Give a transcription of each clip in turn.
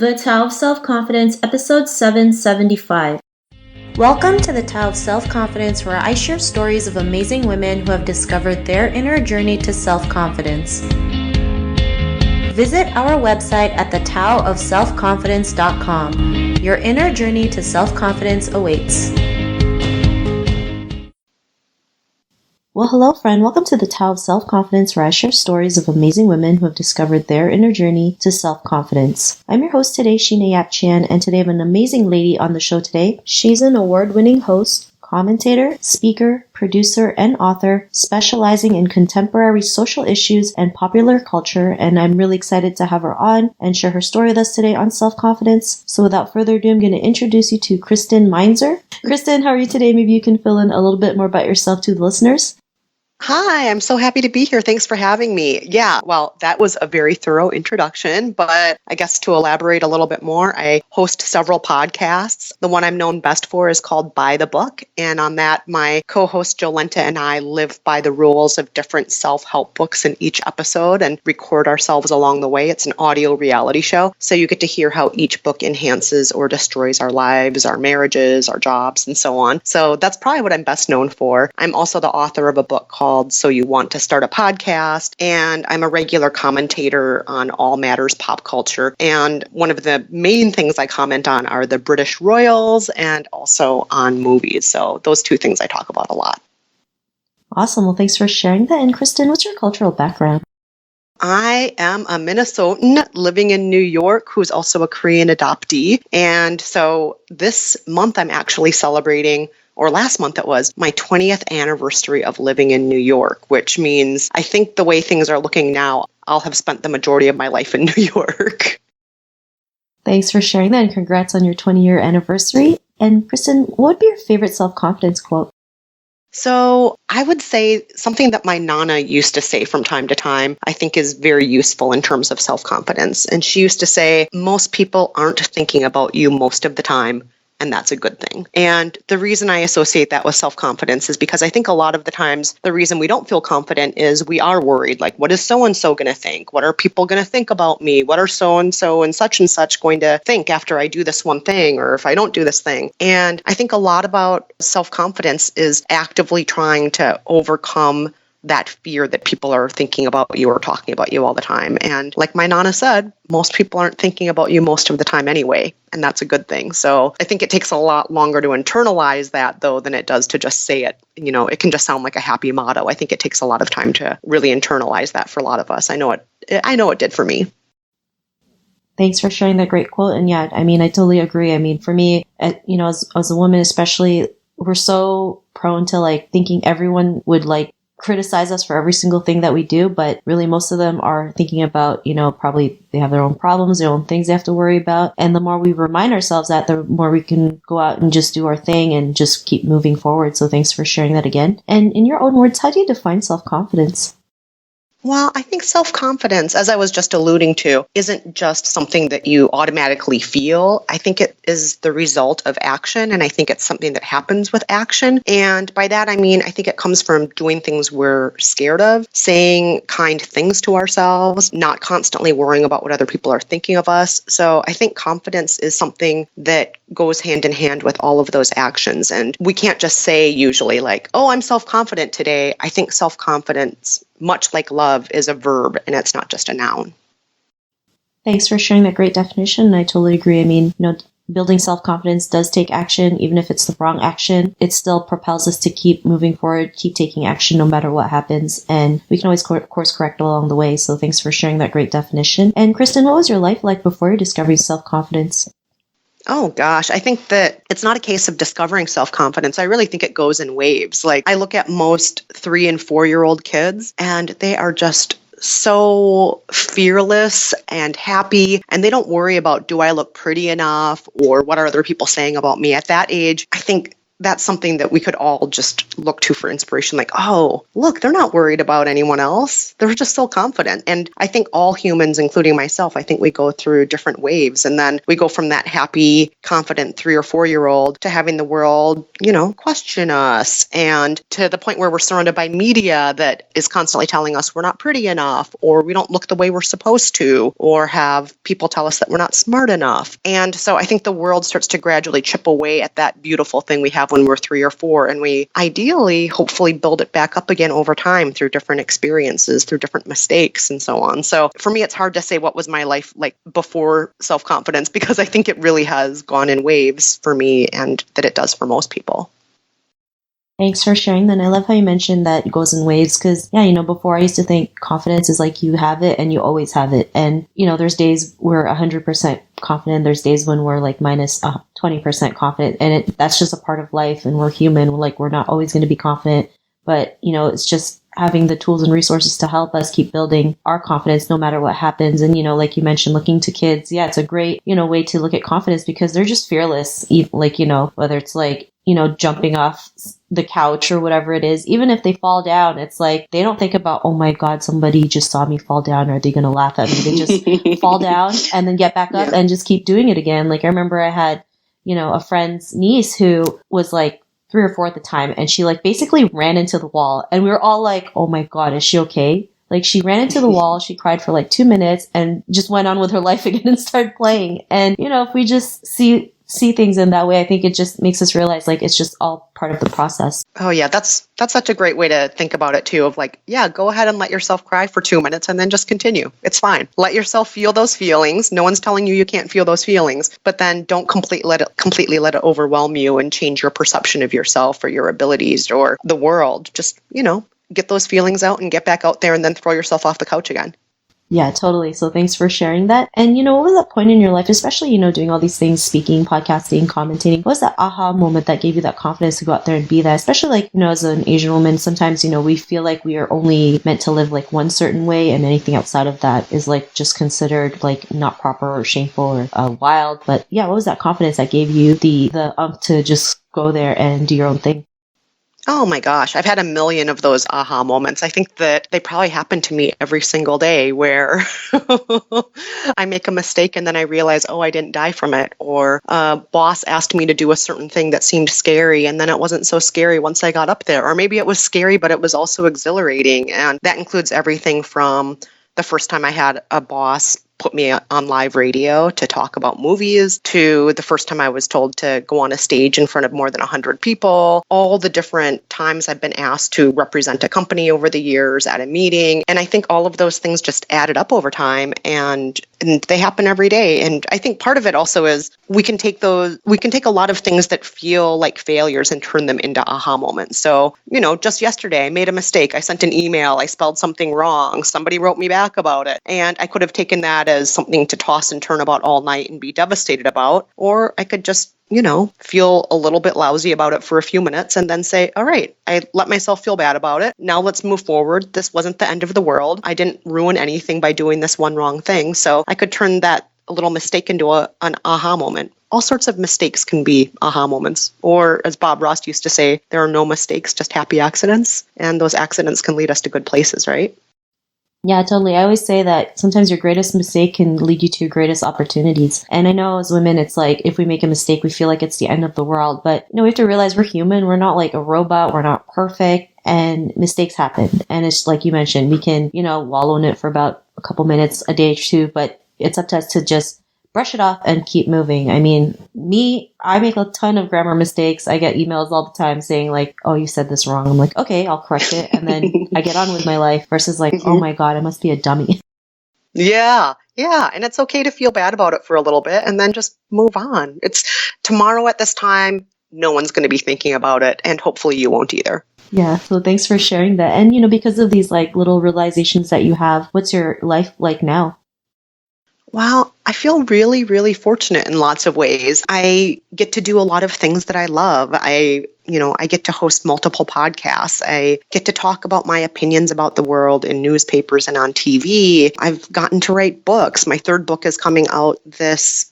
The Tao of Self-Confidence, episode 775. Welcome to the Tao of Self-Confidence, where I share stories of amazing women who have discovered their inner journey to self-confidence. Visit our website at thetaoofselfconfidence.com. Your inner journey to self-confidence awaits. Well, hello, friend. Welcome to the Tao of Self-Confidence, where I share stories of amazing women who have discovered their inner journey to self-confidence. I'm your host today, Sheena Yap Chan, and today I have an amazing lady on the show today. She's an award-winning host, commentator, speaker, producer, and author, specializing in contemporary social issues and popular culture, and I'm really excited to have her on and share her story with us today on self-confidence. So without further ado, I'm going to introduce you to Kristen Meinzer. Kristen, how are you today? Maybe you can fill in a little bit more about yourself to the listeners. Hi, I'm so happy to be here. Thanks for having me. Yeah, well, that was a very thorough introduction, but I guess to elaborate a little bit more, I host several podcasts. The one I'm known best for is called By the Book, and on that, my co-host Jolenta and I live by the rules of different self-help books in each episode and record ourselves along the way. It's an audio reality show, so you get to hear how each book enhances or destroys our lives, our marriages, our jobs, and so on. So that's probably what I'm best known for. I'm also the author of a book called So You Want to Start a Podcast, and I'm a regular commentator on all matters pop culture. And one of the main things I comment on are the British royals and also on movies. So those two things I talk about a lot. Awesome. Well, thanks for sharing that. And Kristen, what's your cultural background? I am a Minnesotan living in New York who's also a Korean adoptee. And so this month I'm actually celebrating, or last month it was, my 20th anniversary of living in New York, which means I think the way things are looking now, I'll have spent the majority of my life in New York. Thanks for sharing that, and congrats on your 20-year anniversary. And Kristen, what would be your favorite self-confidence quote? So I would say something that my Nana used to say from time to time, I think is very useful in terms of self-confidence. And she used to say, most people aren't thinking about you most of the time, and that's a good thing. And the reason I associate that with self-confidence is because I think a lot of the times the reason we don't feel confident is we are worried. Like, what is so-and-so going to think? What are people going to think about me? What are so-and-so and such going to think after I do this one thing or if I don't do this thing? And I think a lot about self-confidence is actively trying to overcome that fear that people are thinking about you or talking about you all the time. And like my Nana said, most people aren't thinking about you most of the time anyway, and that's a good thing. So I think it takes a lot longer to internalize that, though, than it does to just say it. You know, it can just sound like a happy motto. I think it takes a lot of time to really internalize that for a lot of us. I know it did for me. Thanks for sharing that great quote. And yeah, I mean, I totally agree. I mean, for me, you know, as a woman especially, we're so prone to like thinking everyone would like criticize us for every single thing that we do, but really most of them are thinking about, you know, probably they have their own problems, their own things they have to worry about. And the more we remind ourselves that, the more we can go out and just do our thing and just keep moving forward. So thanks for sharing that again. And in your own words, how do you define self-confidence? Well, I think self-confidence, as I was just alluding to, isn't just something that you automatically feel. I think it is the result of action, and I think it's something that happens with action. And by that, I mean, I think it comes from doing things we're scared of, saying kind things to ourselves, not constantly worrying about what other people are thinking of us. So I think confidence is something that goes hand in hand with all of those actions. And we can't just say usually like, oh, I'm self-confident today. I think self-confidence, much like love, is a verb and it's not just a noun. Thanks for sharing that great definition. I totally agree. I mean, you know, building self-confidence does take action. Even if it's the wrong action, it still propels us to keep moving forward, keep taking action no matter what happens. And we can always course correct along the way. So thanks for sharing that great definition. And Kristen, what was your life like before you discovered self-confidence? Oh gosh, I think that it's not a case of discovering self-confidence. I really think it goes in waves. Like I look at most 3 and 4-year-old kids and they are just so fearless and happy, and they don't worry about, do I look pretty enough or what are other people saying about me? At that age, I think that's something that we could all just look to for inspiration. Like, oh, look, they're not worried about anyone else. They're just so confident. And I think all humans, including myself, I think we go through different waves. And then we go from that happy, confident 3 or 4-year-old to having the world, question us, and to the point where we're surrounded by media that is constantly telling us we're not pretty enough, or we don't look the way we're supposed to, or have people tell us that we're not smart enough. And so I think the world starts to gradually chip away at that beautiful thing we have when we're 3 or 4, and we ideally, hopefully, build it back up again over time through different experiences, through different mistakes, and so on. So for me, it's hard to say what was my life like before self-confidence, because I think it really has gone in waves for me, and that it does for most people. Thanks for sharing that. And I love how you mentioned that it goes in waves, because, before I used to think confidence is like you have it and you always have it. And, there's days we're 100% confident. There's days when we're like minus 20% confident. And that's just a part of life, and we're human. Like, we're not always going to be confident. But, it's just having the tools and resources to help us keep building our confidence no matter what happens. And, like you mentioned, looking to kids. Yeah, it's a great, way to look at confidence, because they're just fearless. Like, whether it's like, jumping off the couch or whatever it is, even if they fall down, it's like, they don't think about, oh my God, somebody just saw me fall down. Are they going to laugh at me? They just fall down and then get back up and just keep doing it again. Like, I remember I had, a friend's niece who was like 3 or 4 at the time, and she like basically ran into the wall, and we were all like, oh my God, is she okay? Like, she ran into the wall, she cried for like 2 minutes and just went on with her life again and started playing. And, if we just see things in that way, I think it just makes us realize like it's just all part of the process. Oh yeah, that's such a great way to think about it too, of like, yeah, go ahead and let yourself cry for 2 minutes and then just continue. It's fine. Let yourself feel those feelings. No one's telling you can't feel those feelings, but then don't completely let it overwhelm you and change your perception of yourself or your abilities or the world. Just, get those feelings out and get back out there, and then throw yourself off the couch again. Yeah, totally. So thanks for sharing that. And, what was that point in your life, especially, doing all these things, speaking, podcasting, commentating? What was that aha moment that gave you that confidence to go out there and be that? Especially like, as an Asian woman, sometimes, we feel like we are only meant to live like one certain way, and anything outside of that is like just considered like not proper or shameful or wild. But yeah, what was that confidence that gave you the to just go there and do your own thing? Oh my gosh, I've had a million of those aha moments. I think that they probably happen to me every single day, where I make a mistake and then I realize, oh, I didn't die from it. Or a boss asked me to do a certain thing that seemed scary, and then it wasn't so scary once I got up there. Or maybe it was scary, but it was also exhilarating. And that includes everything from the first time I had a boss put me on live radio to talk about movies, to the first time I was told to go on a stage in front of more than 100 people, all the different times I've been asked to represent a company over the years at a meeting. And I think all of those things just added up over time, and they happen every day. And I think part of it also is we can take a lot of things that feel like failures and turn them into aha moments. So, just yesterday I made a mistake. I sent an email, I spelled something wrong. Somebody wrote me back about it. And I could have taken that as something to toss and turn about all night and be devastated about. Or I could just, feel a little bit lousy about it for a few minutes and then say, all right, I let myself feel bad about it. Now let's move forward. This wasn't the end of the world. I didn't ruin anything by doing this one wrong thing. So I could turn that little mistake into an aha moment. All sorts of mistakes can be aha moments. Or as Bob Ross used to say, there are no mistakes, just happy accidents. And those accidents can lead us to good places, right? Yeah, totally. I always say that sometimes your greatest mistake can lead you to your greatest opportunities. And I know as women, it's like if we make a mistake, we feel like it's the end of the world. But, we have to realize we're human. We're not like a robot. We're not perfect. And mistakes happen. And it's like you mentioned, we can, wallow in it for about a couple minutes, a day or two. But it's up to us to just brush it off and keep moving. I mean, I make a ton of grammar mistakes. I get emails all the time saying like, oh, you said this wrong. I'm like, okay, I'll correct it. And then I get on with my life versus like, oh my God, I must be a dummy. Yeah. And it's okay to feel bad about it for a little bit and then just move on. It's tomorrow at this time, no one's going to be thinking about it. And hopefully you won't either. Yeah. So thanks for sharing that. And, because of these like little realizations that you have, what's your life like now? Well, I feel really, really fortunate in lots of ways. I get to do a lot of things that I love. I get to host multiple podcasts. I get to talk about my opinions about the world in newspapers and on TV. I've gotten to write books. My third book is coming out this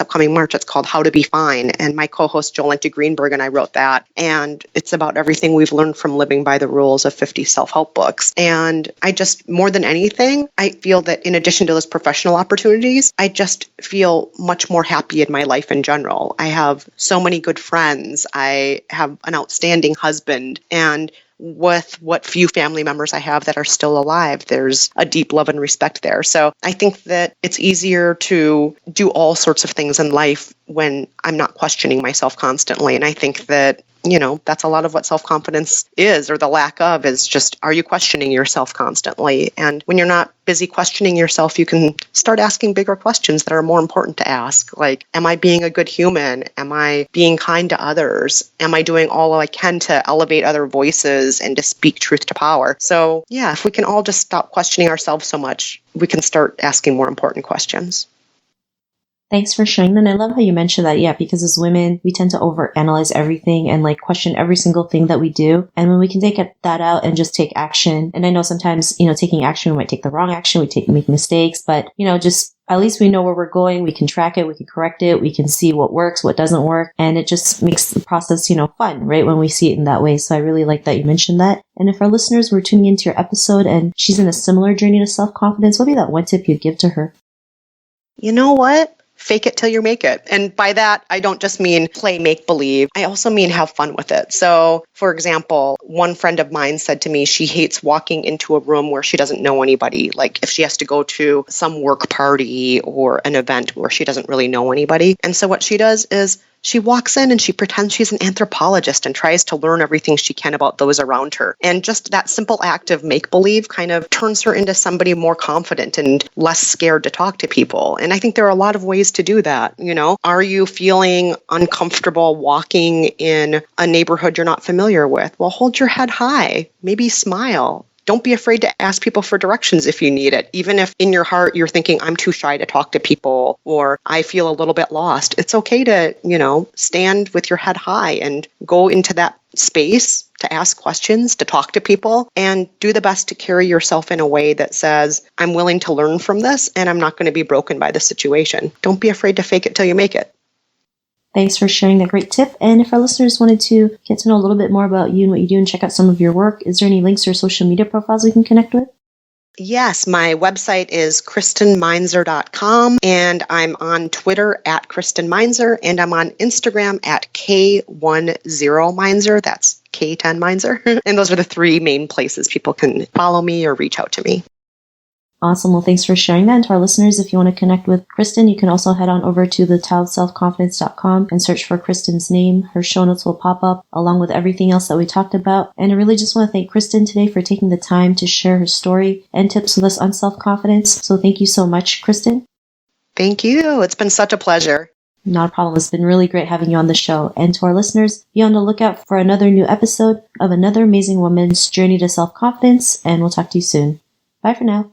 upcoming March. It's called How to Be Fine. And my co-host, Jolenta Greenberg, and I wrote that. And it's about everything we've learned from living by the rules of 50 self-help books. And I just, more than anything, I feel that in addition to those professional opportunities, I just feel much more happy in my life in general. I have so many good friends. I have an outstanding husband, and with what few family members I have that are still alive, there's a deep love and respect there. So I think that it's easier to do all sorts of things in life when I'm not questioning myself constantly. And I think that, that's a lot of what self-confidence is, or the lack of, is just, are you questioning yourself constantly? And when you're not busy questioning yourself, you can start asking bigger questions that are more important to ask. Like, am I being a good human? Am I being kind to others? Am I doing all I can to elevate other voices and to speak truth to power? So yeah, if we can all just stop questioning ourselves so much, we can start asking more important questions. Thanks for sharing that. And I love how you mentioned that, because as women, we tend to overanalyze everything and question every single thing that we do. And when we can take that out and just take action, and I know sometimes, taking action, we might take the wrong action, make mistakes, but, just at least we know where we're going. We can track it. We can correct it. We can see what works, what doesn't work. And it just makes the process, fun, right? When we see it in that way. So I really like that you mentioned that. And if our listeners were tuning into your episode and she's in a similar journey to self-confidence, what would be that one tip you'd give to her? You know what? Fake it till you make it. And by that, I don't just mean play make-believe. I also mean have fun with it. So, for example, one friend of mine said to me she hates walking into a room where she doesn't know anybody. Like if she has to go to some work party or an event where she doesn't really know anybody. And so what she does is she walks in and she pretends she's an anthropologist and tries to learn everything she can about those around her. And just that simple act of make-believe kind of turns her into somebody more confident and less scared to talk to people. And I think there are a lot of ways to do that. Are you feeling uncomfortable walking in a neighborhood you're not familiar with? Well, hold your head high, maybe smile. Don't be afraid to ask people for directions if you need it. Even if in your heart you're thinking, I'm too shy to talk to people, or I feel a little bit lost. It's okay to, stand with your head high and go into that space to ask questions, to talk to people, and do the best to carry yourself in a way that says, I'm willing to learn from this and I'm not going to be broken by the situation. Don't be afraid to fake it till you make it. Thanks for sharing that great tip. And if our listeners wanted to get to know a little bit more about you and what you do and check out some of your work, is there any links or social media profiles we can connect with? Yes, my website is KristenMeinzer.com, and I'm on Twitter at Kristen Meinzer, and I'm on Instagram at K10Meinzer. That's K10 Meinzer. And those are the three main places people can follow me or reach out to me. Awesome. Well, thanks for sharing that. And to our listeners, if you want to connect with Kristen, you can also head on over to thetowofselfconfidence.com and search for Kristen's name. Her show notes will pop up along with everything else that we talked about. And I really just want to thank Kristen today for taking the time to share her story and tips with us on self-confidence. So thank you so much, Kristen. Thank you. It's been such a pleasure. Not a problem. It's been really great having you on the show. And to our listeners, be on the lookout for another new episode of another amazing woman's journey to self-confidence. And we'll talk to you soon. Bye for now.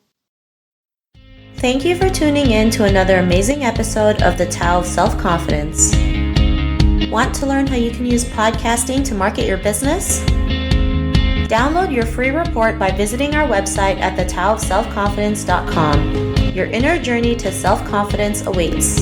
Thank you for tuning in to another amazing episode of The Tao of Self-Confidence. Want to learn how you can use podcasting to market your business? Download your free report by visiting our website at thetowofselfconfidence.com. Your inner journey to self-confidence awaits.